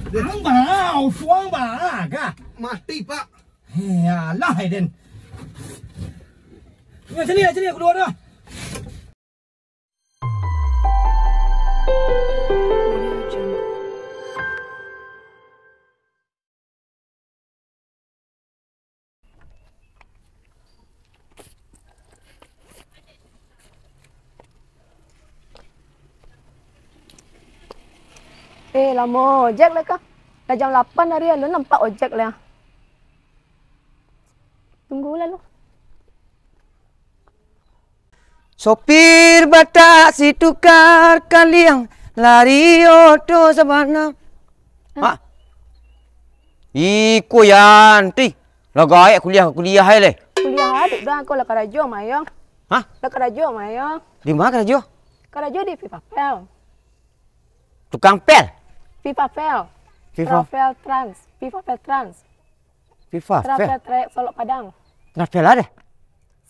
Ang ba? Usuang ba? Ka? Mati, Pak. Ya lah, Aiden. Sini, aku keluar dah. Lama ojek lah kah? Dah jam 8 hari lu nampak ojek lah. Tunggu lah lu. Sopir batak si tukar kaliang lari oto sabana. Ha? Iko yan ti. Lagai kuliah hai le. Kuliah adik dah kau lah karajo mayang. Hah? Lah karajo mayang. Di mana karajo? Karajo di Vivapel. Tukang pel. Vivapel. Viva Travel Trans. Vivapel Trans. Viva Travel pel. Trek Solok Padang. Travel ada?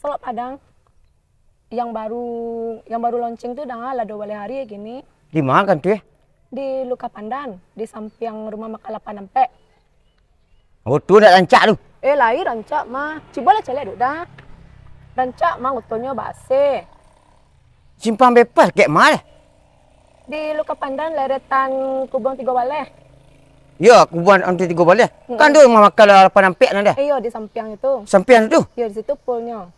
Solok Padang. Yang baru launching tuh dah lah 2 hari gini. Di mana kan tu ya? Di Luka Pandan, di samping rumah makan 8 Ampek. Oh tu nak rancak tu. Lahir rancak mah. Cibola celek duk dah. Rancak mah utonya base. Simpang bebas kek mana? Di Luka Pandan leretan Kubang 3 Baleh. Ya, kubuan anti 3 balik. Kan tu rumah makan 8 ampek nanda. Iya di samping itu. Sampian tu. Iya di situ poolnya.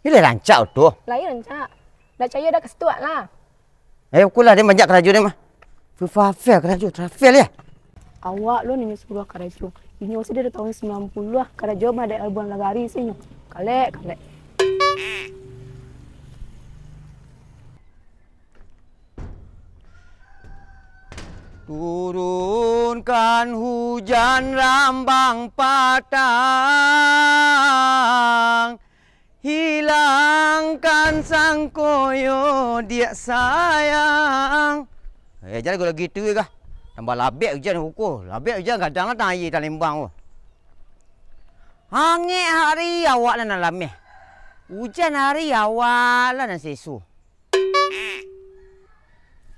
Ini rancak tu. Lahir rancak. Dah caya dah ke situ lah. Kulah dia banyak keraju dia mah. Viva keraju travel ya. Awak lu ni suruh karajo. Ini masih dari tahun 90 lah. Karajo mah ada album lagari sih. Kalek. Turunkan hujan rambang patang, hilangkan sang koyo dia sayang. Jadi kalau gitu kah? Tambah labek hujan hukum. Labek hujan kadang-kadang air tak lembang. Hangit hari awak lah nak lameh. Hujan hari awak lah nak sesu.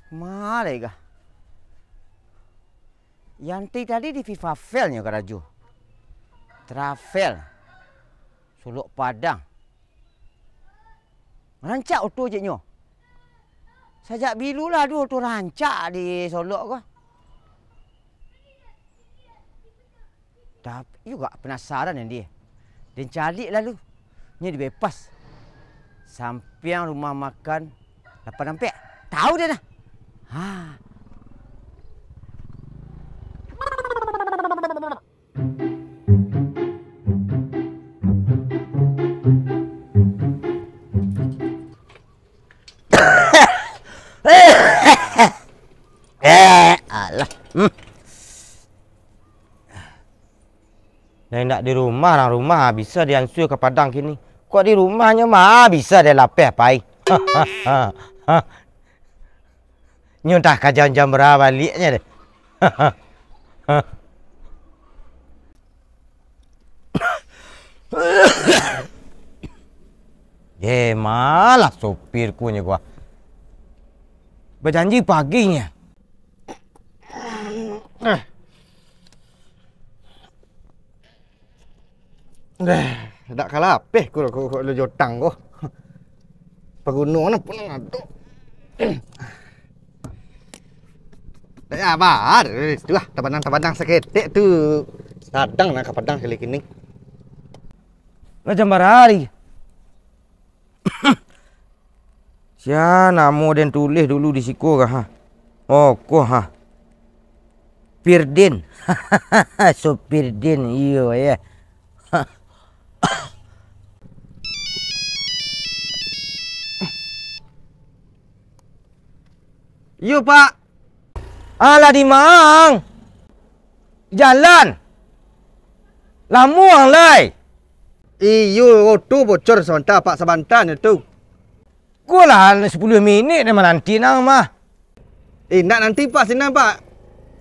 Malai kah? Yanti tadi di Vivavelnya Karaju. Travel. Solok Padang. Rancak auto je nyo. Sajak bilulah dua tu rancak di Solok kah. Tapi juga penasaran yang dia. Dan calik lalu. Ni dibepas. Sampiang rumah makan 8 ampek. Tahu dia dah. Ha. Alah. Dia nak di rumah, orang rumah bisa dia ansur ke Padang kini. Kok di rumahnya mah bisa dia lapeh pai. Nyuntah ke jam-jam berapa baliknya deh. Malah sopirku nya gua. Berjanji paginya. Tak kalah apeh ku lu jotang ko. Pegunungan pun ada. Tak apa, tu lah tabadang seketek tu. Sadang nak ke Padang kali kini. Macam berhari. Sia namo den tulis dulu di siku kah? Oh, ko ha. Pirdin. So Pirdin iyo ya. Yo Pak. Alah di mang. Jalan. Lamuang lai. Iyo tu bocor sebentar Pak sebentar tu. Gua lah 10 minit dah menanti nang mah. Nak nanti Pak senang Pak.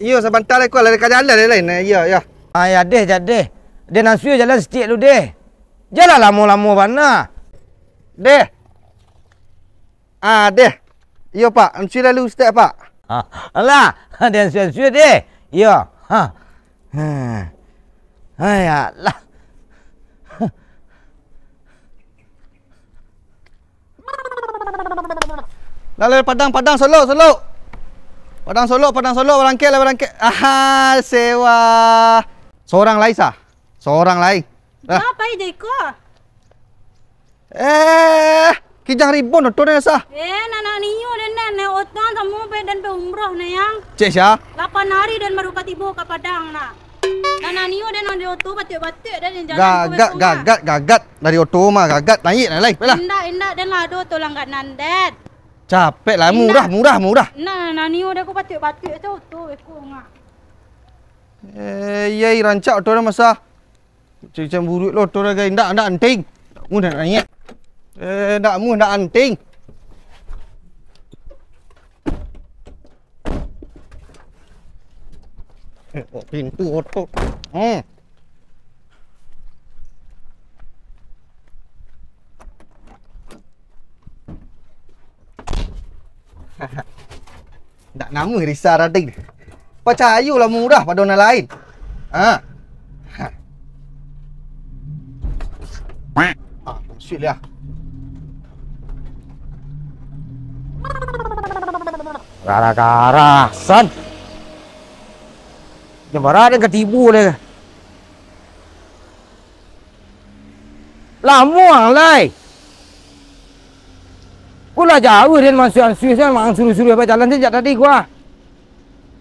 Iyo sebentar aku lari ke jalan lain. Ya. Ya deh. Dia nak suruh jalan sikit lu deh. Jalan lama-lama mana? Deh. Deh. Yo Pak, ansur lalu ustaz Pak. Alah, dia suruh deh. Ya. Ha. Ha. Ayalah. Lalu Padang Solo. Padang Solo berangkit. Ah, sewa. Seorang lain sah. Seorang lain. Apa ide ko? Kijang ribon tu dah sah. Nana niyo dan nana otong kamu pe dan pe umroh na yang Cik Syah. 8 hari dan baru katibo ke Padang na. Nana niyo dan on oto batik dan jalan Gagat dari oto mah gagat naik lain. Baiklah. Indah dan lado tolong kat nandet. Capek lah, murah. Nana niyo dah ko batik tu oto ko nga. Yai rancak oto dah masa. Cik buruk lo oto dah gay ndak anting. Mudah naik. Ndak anting. Pintu oto. Tak nama risau rading. Percayalah murah pada orang lain. Sweet lah. Gara-gara san. Jembara ada ketibu dia. Lamuang lai. Pula jauh dia masuk ansui saya mang suruh-suruh apa jalan sejak tadi gua.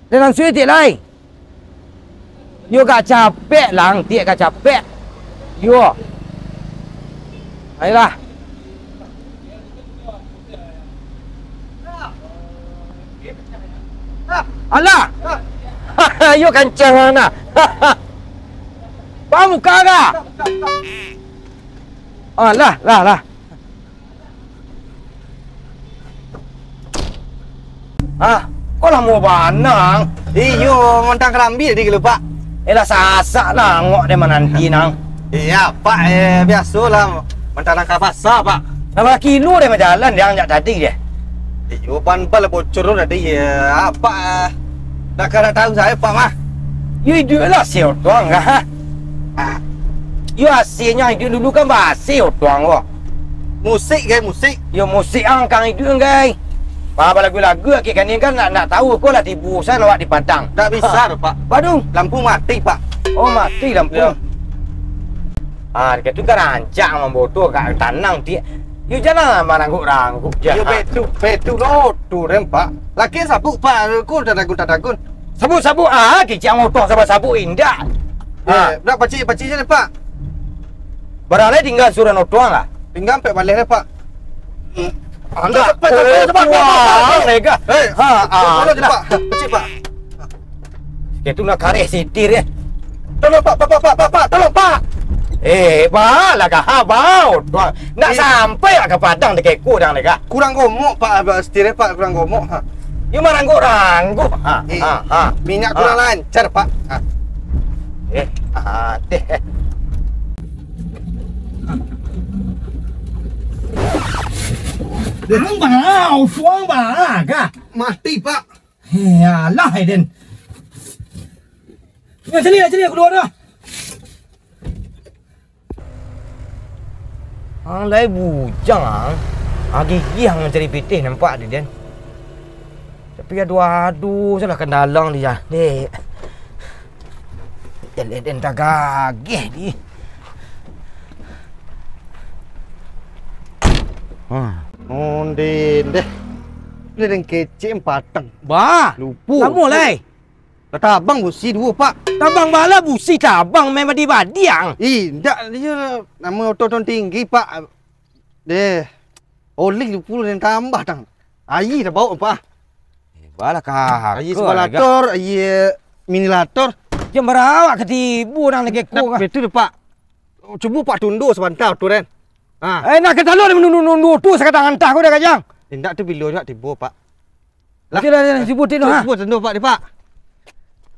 Dan ansui tiak lai. Yo gak capek lang, tiak gak capek. Yo. Ayolah. Alah. Yo kencang nah. Pak muka kah? Lah. Kau lah mau banang? Iyo, mentang kerambil di lupa. Elah sasak lah ngok dia menanti nang. Iya, Pak. Biasalah. Mentang nangka pasar, Pak. Nama kilo dia berjalan dia anjak tadi dia. Iyo, ban-ban lah bocor tadi. Apa? Nak kena tahu saya, Pak mah. You hidup lah siu tuang kah? You asyiknya hidup dulu kan basiu tuang kok. Musik, musik. You musik angkang hidup guys. Apa lagu-lagu kan ni kan nak tahu kau lah tibu saya lawak di Padang. Tak bisa, Pak. Padung. Lampu mati, Pak. Oh, mati lampu. Dia tu kan rancak membodoh kat tanang dia. You jangan merangguk-rangguk je. You betu tu rem, Pak. Laki sabuk, Pak. Aku dah dagun. Sabuk. Kicik motor sabuk indah. Nak pacik je, Pak. Baralai tinggal suruh notuang lah. Tinggal sampai balik dah, Pak. Anda cepat. Lega. Tolong je, Pak. Pacik, Pak. Itu nak karek sitir ya. Tolong, Pak. Tolong, Pak. Balah kah bau. Nak sampai lah ke Padang dekat kurang lega. Kurang gomok, Pak. Setir, Pak. Kurang gomok. You merangguk-rangguk. Minyak kurang lancar, Pak. Deh. Bang, suang bang, kah? Mati, Pak. Alah, Aiden. Ya, cari aku keluar dah. Lai bujang. Gigi yang mencari pitih nampak dia, Den. Tapi aduh, salah kendalang dia. Dek. Den tak gagih dia. Ondin deh. Dia dan kecik patang. Bah, Lupu. kamu lai. Tabang busi dua, Pak. Tabang bala busi tabang memang di badiang. Tak dia nama otot tinggi, Pak. Deh. Oli 20 dan tambah tang. Ayi dah bawa, Pak. Bala kah. Ayi sepalator, ayi minilator. Dia merawak ketibu nang lagi ku. Betul, Pak. Cuba Pak tunduk sebentar tu, Ren. Nak ke talur menundu tu sekarang antah aku dah kajang. Tindak tu bilo juga tiba, Pak. Okey dah sebutin tu ha. Sebut tunduk, Pak, Pak.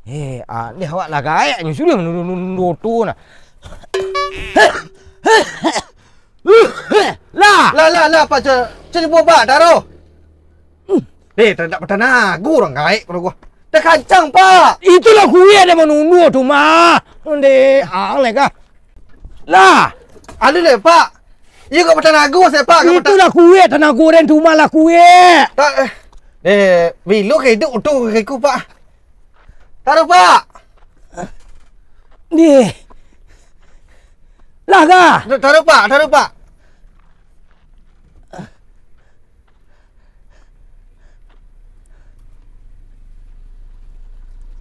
Ni awak lah gaya nyusul menundu tu nah. Lah, Pak. Cari buah, Pak. Taruh. Tak nak petang aku orang gaik kalau gua. Dah kacang, Pak. Itulah kuih dia menunduk tu mah. Onde ang leka. Lah, Ada le, Pak. Ya kat petang aku saya, Pak. Kat petang. itulah kuih tanah goreng tu mah lah kuih. Tak. Bilo ke hidup tu ke aku, Pak. Taruh, Pak. Ni. Lah ka? Taruh, Pak. Taruh, Pak.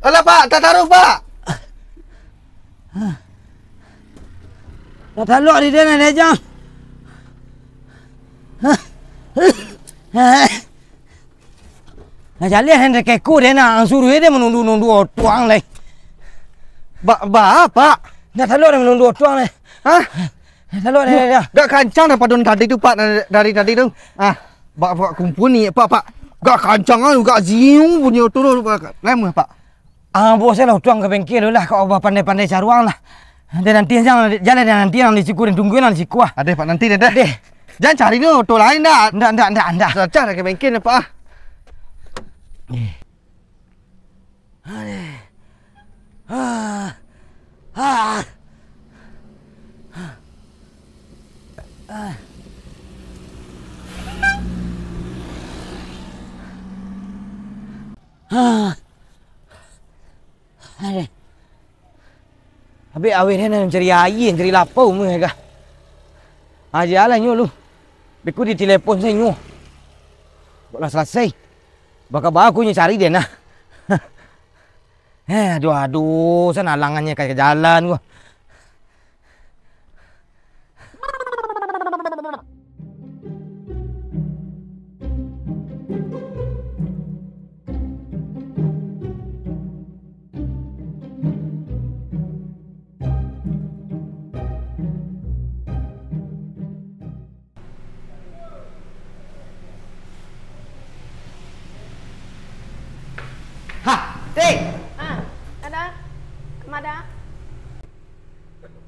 Alah, Pak. Tak taruh, Pak. Dah taluk di dia nak jang. Nah jalan hendak keku dia nak suruh dia menunduk tuang leh. Pak. Dah taluk dia menunduk tuang leh. Hah? Dah taluk dia. Gak kancang daripada tadi tu, Pak. Dari tadi tu. Pak kumpul ni, Pak. Gak kancang kan. Gak ziung punya tu. Lama, Pak. Bos saya lah tuang ke bengkel dulu lah. Kau pandai-pandai caruang lah. Dan nanti jalan nanti yang disiku dan tungguin yang disiku ah. Ada, Pak. Nanti dah. Deh. Jangan cari tu. Auto lain dah. Ndak. Cari ke bengkel ni, Pak. Habis awet ni nak cari air, cari lapau mereka. Jalan nyu lu. Beku di telefon saya nyu. Boleh selesai. Bakal aku cari dia nah. Aduh, sana alangannya kayak jalan gua. Ada? Kemana?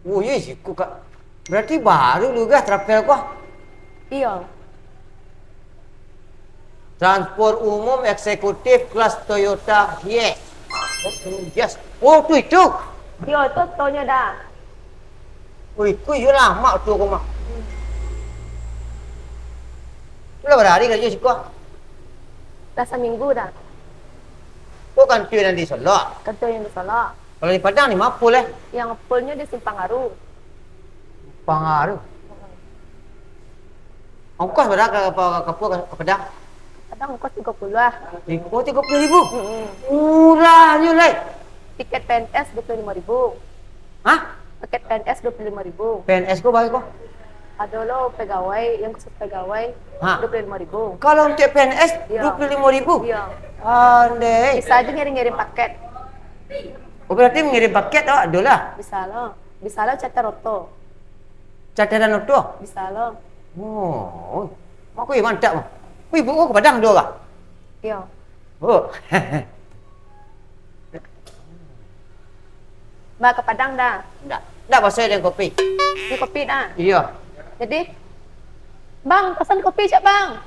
Oh, ya siku kak. Berarti baru juga travel kau. Iya. Transport umum eksekutif kelas Toyota Hiace. Yes. Oh, tu itu. Iya, itu tonya dah. Oh, itu ya lama tu kau mah. Tu lah berhari kerja siku. Dah seminggu dah. Kau kan tu yang di Solo. Kantor yang di Solo. Kalau di Padang ni Mapul Yang poolnya di Simpang Aru. Pengaruh. Ongkos berapa ke Padang? Kadang ongkos 30 lah. Oh, 30,000. Murahnya lah. Tiket PNS 25.000. Hah? Paket PNS 25.000. PNS kau bagi kau? Ada lo pegawai, yang khusus pegawai 25.000. Kalau untuk PNS Iya. 25,000. Iya. Andai. Bisa aja ngirim paket. Oh, berarti mengirim paket oh, ada lah. Bisa lo. Bisa lo catat roto. Catatan auto. Bisa lo. Oh. Mak aku mantap mah. Ibu kau ke Padang dua kah? Iya. Oh. Mbak ke Padang dah. Dah pasal dengan kopi. Ini kopi dah. Iya. Jadi, bang, pesan kopi cak bang.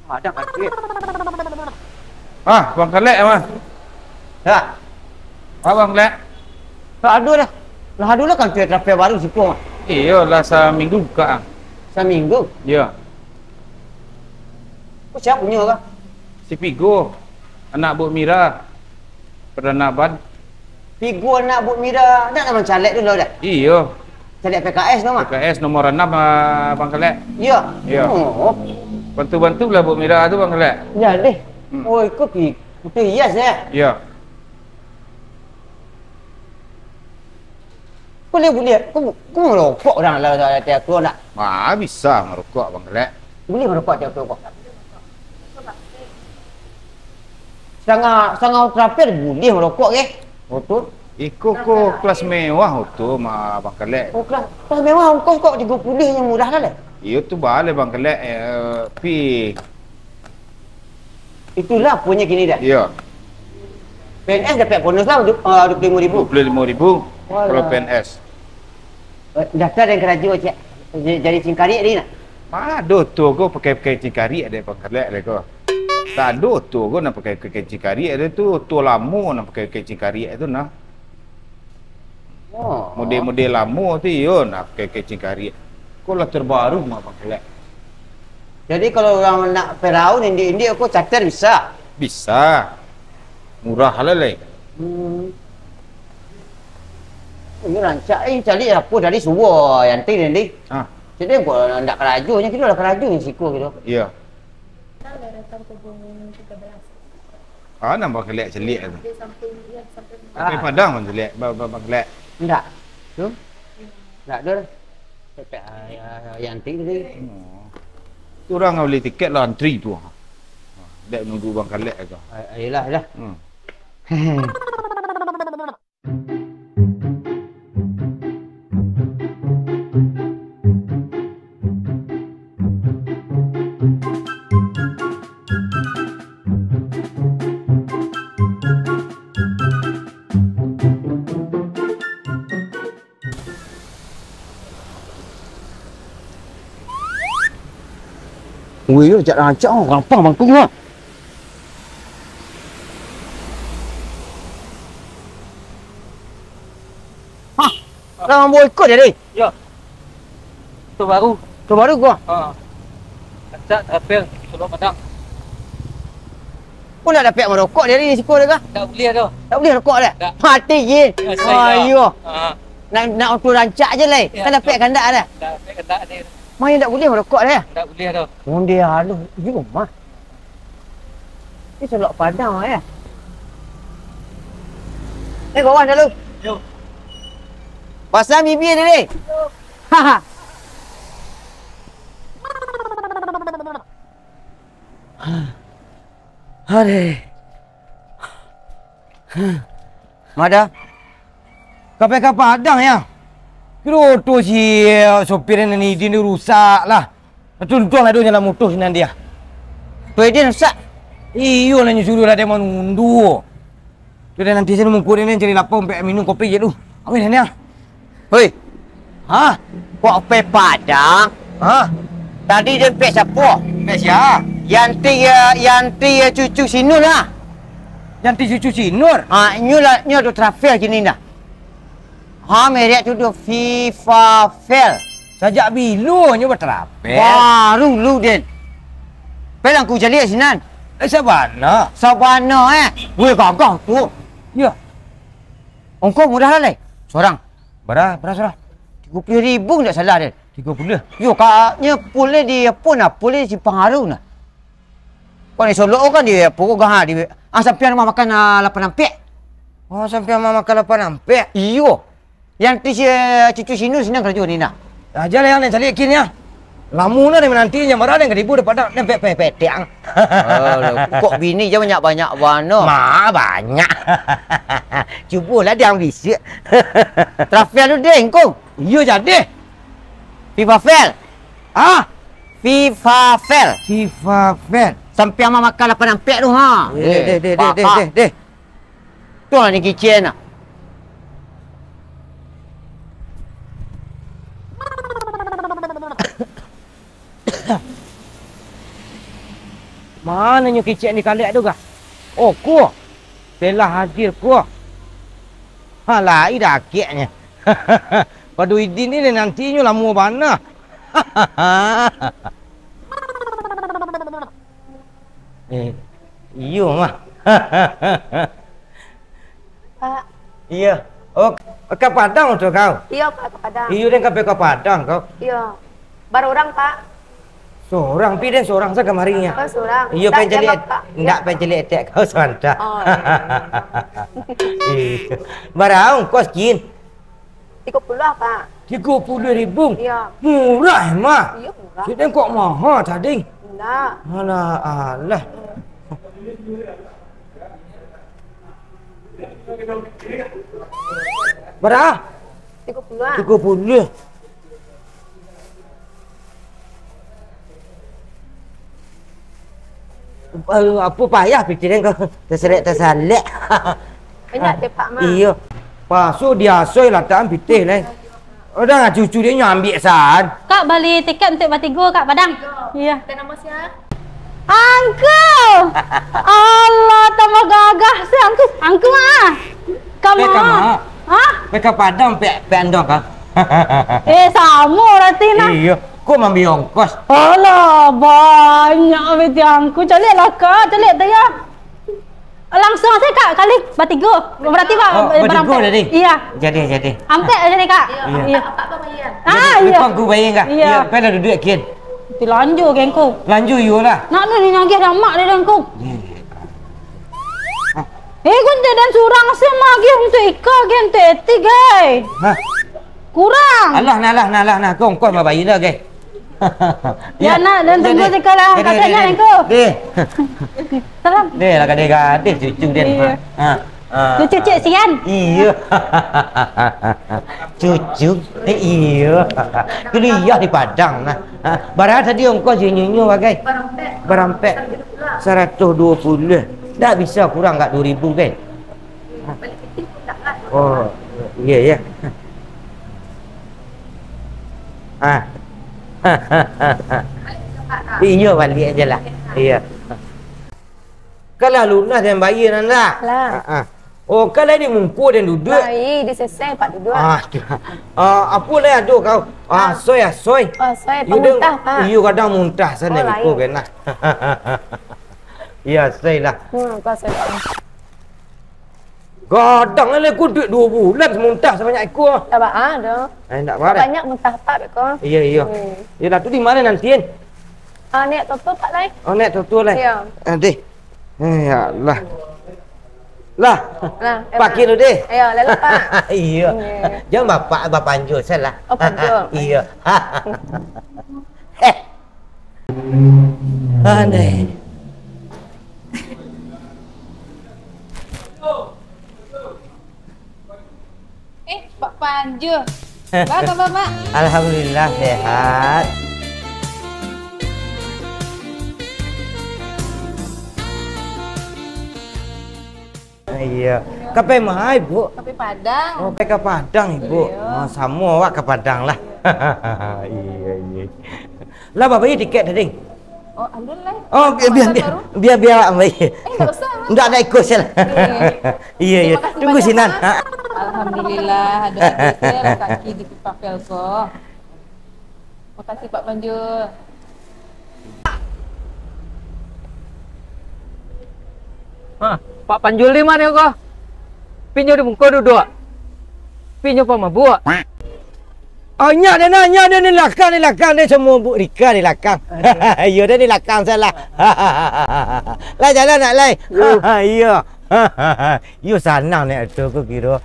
Ada kan duit. Bang Kelek mah. Ya. Bang Kelek. Tak ada dah. Lah ada lah kan tu travel baru sipu mah. Iya lah seminggu buka. Seminggu. Ya. Kau siapa punya kah? Si Pigo. Anak Bu Mira. Perdana Ban. Figur anak Bu Mira. Nak nama caleg tu dah dah. Iya. Caleg PKS tu mah. PKS nomor 6 Bang Kelek. Ya. Ya. Oh. Bantu-bantu lah Bu Mira tu Bang Kelek. Ya deh. Oh, ikut pi. Betul hias ya. Ya. Boleh. Kau merokok orang lah tiap keluar tak? Bisa merokok Bang Kelek. Boleh merokok tiap keluar. Sangat travel boleh merokok ke? Betul. Ikut ko kelas mewah tu mah Bang Kelek. Oh, kelas mewah ongkos kok 30 yang murah lah. Iya tu boleh Bang Kelek. Pi. Itulah punya gini dah. Ya. PNS dapat bonus lah 25,000. 25,000 kalau Walah. PNS. Daftar yang kerja cik. Jadi singkari ni nak. Ada tu kau pakai cingkari ada Bang Kelek le kau. Tak ada tu kau nak pakai kecing kariak dia tu. Tu lama nak pakai kecing kariak tu nah. Oh. Model-model lama tu yo nak pakai kecing kariak. Kau lah terbaru mah pakai. Jadi kalau orang nak perahu India aku charter bisa. Bisa. Murah lah leh. Ini rancak cari apa dari subuh yang ti ni. Ha. Jadi aku nak kerajunya kita lah kerajunya siku gitu. Ya. Nampak kelak celik tu. Pakai padang pun celik. Bapak kelak. Enggak. Tu. Enggak ada. Yang ti tadi. Tu orang boleh tiket lah antri tu. Dak nunggu bang kelak ke. Ayolah. Weh, ajak rancak rampang bangkung lah. Orang mau ikut dia ni? Ya. Tu baru. Tu baru gua. Ajak apel Pulau Padang. Pun nak dapat merokok dia ni siku dia kah? Tak boleh dah. Tak boleh rokok dah? Tak. Mati je. Ayo. Ha. Nak auto rancak je lah. Ya. Kan dapat kandak dah. Tak boleh kata dia. Main tak boleh merokok dia. Tak boleh dah. Dia halu. Di rumah. Ni selok Padang ya. Kawan dah lu. Yo. Pasal bibi dia ni. Haha. Hari. Mada. Kapal Padang ya. Kira tu si sopir ni dia ni rusak lah. Tuntun lah dia nyala motor sinan dia. Tu dia rusak. Iyo lah nyuruh lah dia mau nundu. Tu dia nanti saya mungkur ni cari lapar minum kopi je tu. Amin ni ah. Hei. Ha? Kopi Padang? Ha? Tadi dia pek siapa? Pek siapa? Yanti cucu Sinur lah. Yanti cucu Sinur? Ha, nyu ada travel gini dah. Ha, merek tu do FIFA Fail. Sajak bilu nyu bertravel. Baru lu den. Pelang ku jali sinan. Sabana. Weh gagah tu. Ya. Ongkos murah lah. Seorang. Berapa seorang? 30,000 tak salah dia. 30. Yo kaknya pulnya di pun lah. Pulnya si Pengaruh lah. Kau ni Solo kan dia pokok gah di. Sampai rumah makan 8 ampek. Oh, sampai rumah makan 8 ampek. Iyo. Yang ti si cucu Sinur senang kerja ni nak. Aja lah yang cari kini ya. Lamu na nantinya marah dengan ribu daripada nempel petang. Kok bini je banyak-banyak warna. Banyak. Cubalah dia ambil isi. Travel tu deh engkau. Iya jadi. FIFA Fail. Ah? FIFA Fail. Sampai ama makan 8 ampek tu ha. Deh. Tu lah ni kitchen nak. Mana nyu kicik ni kaliak tu kah? Oh, ku. Telah hadir ku. Halah, ida akiknya. Padu idin ni nantinya lamu bana. Iyo mah. Pak. Iya. Oh, ke Padang tu kau? Iya, Pak, ke Padang. Iyo dan ke Padang kau. Iya. Baru orang, Pak. Seorang piden seorang saya kemarinya. Oh, seorang. Iya penjeli enggak penjeli etek kau santa. Oh. Iya. Barang kos kin. 30 Pak. 30,000. Iya. Murah mah. Iya, murah. Kita kok mahal tadi. Enggak. Alah. Berapa? 30. 30. Apa payah pikiran kau terselek. Banyak deh Pak mah. Iya. Pasu dia asoi lah tak pitih lah. Udah cucu dia ambil saan. Kak beli tiket untuk bertiga Kak Padang. Iya. Kan nama siapa? Uncle. Allah, tambah gagah sih Uncle. Uncle ah. Kamu. Hah? Mereka Padang pek andong kan? Sama berarti nah. Iya, kau ambil ongkos. Alah, banyak beti Uncle. Calik lah kak, calik tu ya. Langsung saya kak kali bertiga. Berarti kak bertiga tadi? Iya. Jadi. Ampe jadi kak. Iya. Iya. Kau aku bayar kak? Iya. Pada duduk kian. Lanjut gengku. Lanjut you lah. Nak ni nyagih dah mak dia gengku. Kau dan surang semagi untuk ika gen teti gay. Hah? Kurang. Alah nah kau mah bayar dah gay. Ya nak dan tunggu sekarang katanya gengku. Deh. Salam. Deh lah gadis cucu dia. Cucu cik sian. Iya. Cucu. Iya. Kuliah di Padang nah. Barang tadi ongkos nyu bagai. Berampek. 120. Tak bisa kurang enggak 2000 kan? Oh, iya ya. Iya balik aja lah. Iya. Kalau lunas dan bayi nanda. Lah. Oh, kalau dia mungku dan duduk. Bayi di sesai pak duduk. Apa lah tu kau? Soy. Oh, saya pemuntah pak. You kadang muntah sana ikut kan lah. Ya, soy lah. Kau saya. Kadang lah aku duduk 2 bulan muntah sebanyak ekor. Tak apa dah. Tak marah. Banyak muntah pak kau. Iya. Yalah tu di mana nantian? Nek tutup pak lai. Oh, nek tutup lah. Ya. Deh. Ya Allah. Lah. Pakai tu deh. Ya, lalu pak. Iya. Jangan bapak anjur salah. Oh, panjur. Iya. Aneh. Pak Panju. Bapak, Bapak. Alhamdulillah sehat. Iya. Kape mahal ibu? Kape Padang. Oh, ke Padang ibu. Oh, sama awak ke Padang lah. Iya. Lah bapak tiket tadi. Oh, alhamdulillah. Oh, biar ambil. Enggak usah. Enggak ada ikut saya. Iya. Tunggu sinan. Alhamdulillah ada saya kaki di papel ko. Makasih Pak Panju. Pak Panjul di mana kau? Pinyo di muka duduk. Pinyo apa mabuk? Oh, nya dia ni lakang dia semua Bu Rika di lakang. Iya dia di lakang salah. Lah jalan nak lai. Iya. You senang ni tu aku kira.